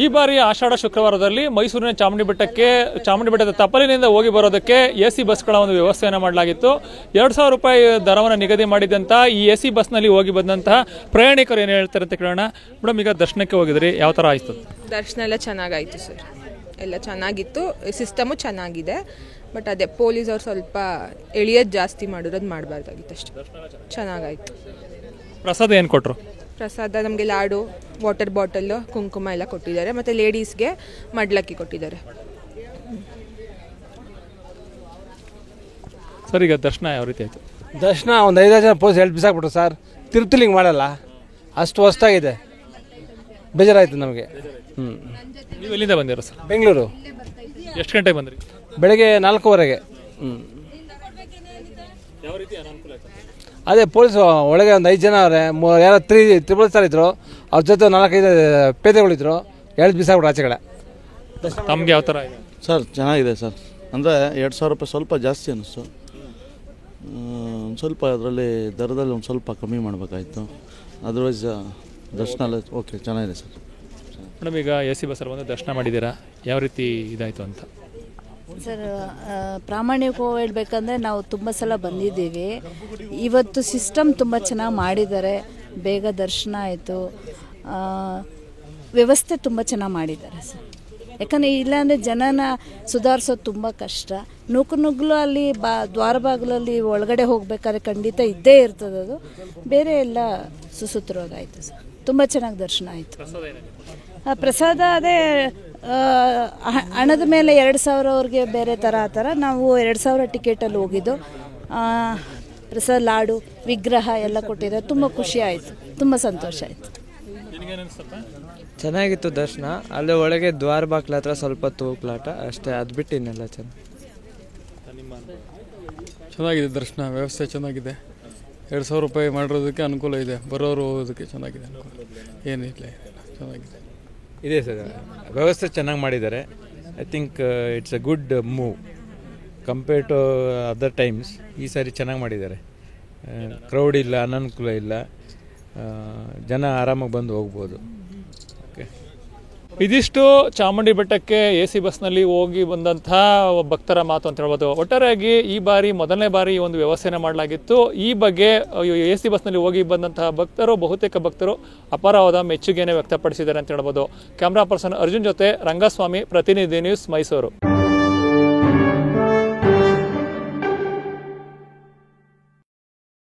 ಈ ಬಾರಿ ಆಷಾಢ ಶುಕ್ರವಾರದಲ್ಲಿ ಮೈಸೂರಿನ ಚಾಮುಂಡಿ ಬೆಟ್ಟದ ತಪ್ಪಲಿನಿಂದ ಹೋಗಿ ಬರೋದಕ್ಕೆ ಎಸಿ ಬಸ್ಗಳ ಒಂದು ವ್ಯವಸ್ಥೆಯನ್ನು ಮಾಡಲಾಗಿತ್ತು. 2,000 ರೂಪಾಯಿ ದರವನ್ನು ನಿಗದಿ ಮಾಡಿದಂಥ ಈ ಎಸಿ ಬಸ್ನಲ್ಲಿ ಹೋಗಿ ಬಂದಂತಹ ಪ್ರಯಾಣಿಕರು ಏನು ಹೇಳ್ತಾರೆ ಅಂತ ಕೇಳೋಣ. ಮೇಡಮ್, ಈಗ ದರ್ಶನಕ್ಕೆ ಹೋಗಿದ್ರಿ, ಯಾವ ಥರ ಆಯಿತು? ದರ್ಶನ ಎಲ್ಲ ಚೆನ್ನಾಗಾಯಿತು ಸರ್, ಎಲ್ಲ ಚೆನ್ನಾಗಿತ್ತು, ಸಿಸ್ಟಮು ಚೆನ್ನಾಗಿದೆ. ಬಟ್ ಅದೇ ಪೊಲೀಸವ್ರು ಸ್ವಲ್ಪ ಎಳಿಯೋದು ಜಾಸ್ತಿ ಮಾಡಿರೋದು ಮಾಡಬಾರ್ದಾಗಿತ್ತು ಅಷ್ಟೇ. ಚೆನ್ನಾಗಾಯಿತು. ಪ್ರಸಾದ ಏನು ಕೊಟ್ಟರು? ಪ್ರಸಾದ ನಮಗೆ ಲಾಡು, ವಾಟರ್ ಬಾಟಲ್ಲು, ಕುಂಕುಮ ಎಲ್ಲ ಕೊಟ್ಟಿದ್ದಾರೆ. ಮತ್ತು ಲೇಡೀಸ್ಗೆ ಮಡ್ಲಕ್ಕಿ ಕೊಟ್ಟಿದ್ದಾರೆ. ಸರ್, ಈಗ ದರ್ಶನ ಯಾವ ರೀತಿ ಆಯಿತು? ದರ್ಶನ ಒಂದು 5 ಜನ ಪೋಸ್ ಹೆಲ್ಪ್ ಬಿಸಾಕ್ಬಿಟ್ರು ಸರ್. ತಿರುಪತಿಲಿಂಗ್ ಮಾಡಲ್ಲ, ಅಷ್ಟು ಹೊಸ್ತಾಗಿದೆ, ಬೇಜಾರಾಯಿತು ನಮಗೆ. ನೀವು ಎಲ್ಲಿಂದ ಬಂದಿರೋ ಸರ್? ಬೆಂಗಳೂರು. ಎಷ್ಟು ಗಂಟೆಗೆ ಬಂದ್ರಿ? ಬೆಳಗ್ಗೆ 4:15ಗೆ. ಯಾವ ರೀತಿ ಅನುಕೂಲ ಆಯ್ತು? ಅದೇ ಪೊಲೀಸು ಒಳಗೆ ಒಂದು 5 ಜನ ಅವರೇ, ಯಾರೋ ತ್ರಿಬಲ್ ಸ್ಟಾರ್ ಇದ್ರು, ಅವ್ರ ಜೊತೆ 4-5 ಪೇದೆಗಳಿದ್ರು, ಎಳ್ದು ಬಿಸಾಕ್ಬಿಟ್ರು ಆಚೆ ಕಡೆ. ತಮ್ಗೆ ಯಾವ ಥರ ಇದೆ ಸರ್? ಚೆನ್ನಾಗಿದೆ ಸರ್. ಅಂದರೆ 2,000 ರೂಪಾಯಿ ಸ್ವಲ್ಪ ಜಾಸ್ತಿ ಅನ್ನಿಸ್ತು. ಒಂದು ಸ್ವಲ್ಪ ಅದರಲ್ಲಿ ದರದಲ್ಲಿ ಒಂದು ಸ್ವಲ್ಪ ಕಮ್ಮಿ ಮಾಡಬೇಕಾಯ್ತು. ಅದರ್ವೈಸ್ ದರ್ಶನ ಎಲ್ಲ ಓಕೆ, ಚೆನ್ನಾಗಿದೆ ಸರ್. ಮೇಡಮ್, ಈಗ ಎಸಿ ಬಸ್ಸಲ್ಲಿ ಬಂದು ದರ್ಶನ ಮಾಡಿದ್ದೀರಾ, ಯಾವ ರೀತಿ ಇದಾಯಿತು ಅಂತ? ಸರ್, ಪ್ರಾಮಾಣಿಕವಾಗಿ ಹೇಳ್ಬೇಕಂದ್ರೆ ನಾವು ತುಂಬ ಸಲ ಬಂದಿದ್ದೀವಿ. ಇವತ್ತು ಸಿಸ್ಟಮ್ ತುಂಬ ಚೆನ್ನಾಗಿ ಮಾಡಿದ್ದಾರೆ, ಬೇಗ ದರ್ಶನ ಆಯಿತು, ವ್ಯವಸ್ಥೆ ತುಂಬ ಚೆನ್ನಾಗಿ ಮಾಡಿದ್ದಾರೆ ಸರ್. ಯಾಕಂದರೆ ಇಲ್ಲಾಂದರೆ ಜನನ ಸುಧಾರಿಸೋದು ತುಂಬ ಕಷ್ಟ. ನುಗ್ಗಲು ಅಲ್ಲಿ ದ್ವಾರ ಬಾಗಿಲಲ್ಲಿ ಒಳಗಡೆ ಹೋಗಬೇಕಾದ್ರೆ ಖಂಡಿತ ಇದ್ದೇ ಇರ್ತದೆ, ಅದು ಬೇರೆ ಎಲ್ಲ ಸುಸೂತ್ರವಾಗಾಯಿತು ಸರ್. ತುಂಬ ಚೆನ್ನಾಗಿ ದರ್ಶನ ಆಯಿತು. ಪ್ರಸಾದ ಅದೇ ಹಣದ ಮೇಲೆ 2,000 ಅವ್ರಿಗೆ ಬೇರೆ ಥರ ಆ ಥರ. ನಾವು 2,000 ಟಿಕೆಟಲ್ಲಿ ಹೋಗಿದ್ದು. ಪ್ರಸಾದ, ಲಾಡು, ವಿಗ್ರಹ ಎಲ್ಲ ಕೊಟ್ಟಿದ್ದಾರೆ. ತುಂಬ ಖುಷಿ ಆಯಿತು, ತುಂಬ ಸಂತೋಷ ಆಯಿತು. ಚೆನ್ನಾಗಿತ್ತು ದರ್ಶನ. ಅಲ್ಲೇ ಒಳಗೆ ದ್ವಾರ ಬಾಕ್ಲ ಹತ್ರ ಸ್ವಲ್ಪ ತೂಕ್ಲಾಟ ಅಷ್ಟೇ, ಅದು ಬಿಟ್ಟು ಇನ್ನೆಲ್ಲ ಚೆನ್ನಾಗಿದೆ. ದರ್ಶನ ವ್ಯವಸ್ಥೆ ಚೆನ್ನಾಗಿದೆ. 2,000 ರೂಪಾಯಿ ಮಾಡಿರೋದಕ್ಕೆ ಅನುಕೂಲ ಇದೆ, ಬರೋರು ಹೋಗೋದಕ್ಕೆ ಚೆನ್ನಾಗಿದೆ, ಏನಿಲ್ಲ, ಚೆನ್ನಾಗಿದೆ. ಇದೆ ಸರ್, ವ್ಯವಸ್ಥೆ ಚೆನ್ನಾಗಿ ಮಾಡಿದ್ದಾರೆ. I think it's a good move compare to other times. ಈ ಸಾರಿ ಚೆನ್ನಾಗಿ ಮಾಡಿದ್ದಾರೆ. ಕ್ರೌಡ್ ಇಲ್ಲ, ಅನನುಕೂಲ ಇಲ್ಲ, ಜನ ಆರಾಮಾಗಿ ಬಂದು ಹೋಗ್ಬೋದು. ಓಕೆ, ಇದಿಷ್ಟು ಚಾಮುಂಡಿ ಬೆಟ್ಟಕ್ಕೆ ಎಸಿ ಬಸ್ನಲ್ಲಿ ಹೋಗಿ ಬಂದಂತಹ ಭಕ್ತರ ಮಾತು ಅಂತ ಹೇಳ್ಬೋದು. ಒಟ್ಟಾರೆಯಾಗಿ ಈ ಬಾರಿ ಮೊದಲನೇ ಬಾರಿ ಈ ಒಂದು ವ್ಯವಸ್ಥೆಯನ್ನು ಮಾಡಲಾಗಿತ್ತು. ಈ ಬಗ್ಗೆ ಎಸಿ ಬಸ್ನಲ್ಲಿ ಹೋಗಿ ಬಂದಂತಹ ಬಹುತೇಕ ಭಕ್ತರು ಅಪಾರವಾದ ಮೆಚ್ಚುಗೆಯನ್ನು ವ್ಯಕ್ತಪಡಿಸಿದ್ದಾರೆ ಅಂತ ಹೇಳ್ಬೋದು. ಕ್ಯಾಮ್ರಾ ಪರ್ಸನ್ ಅರ್ಜುನ್ ಜೊತೆ ರಂಗಸ್ವಾಮಿ, ಪ್ರತಿನಿಧಿ ನ್ಯೂಸ್, ಮೈಸೂರು.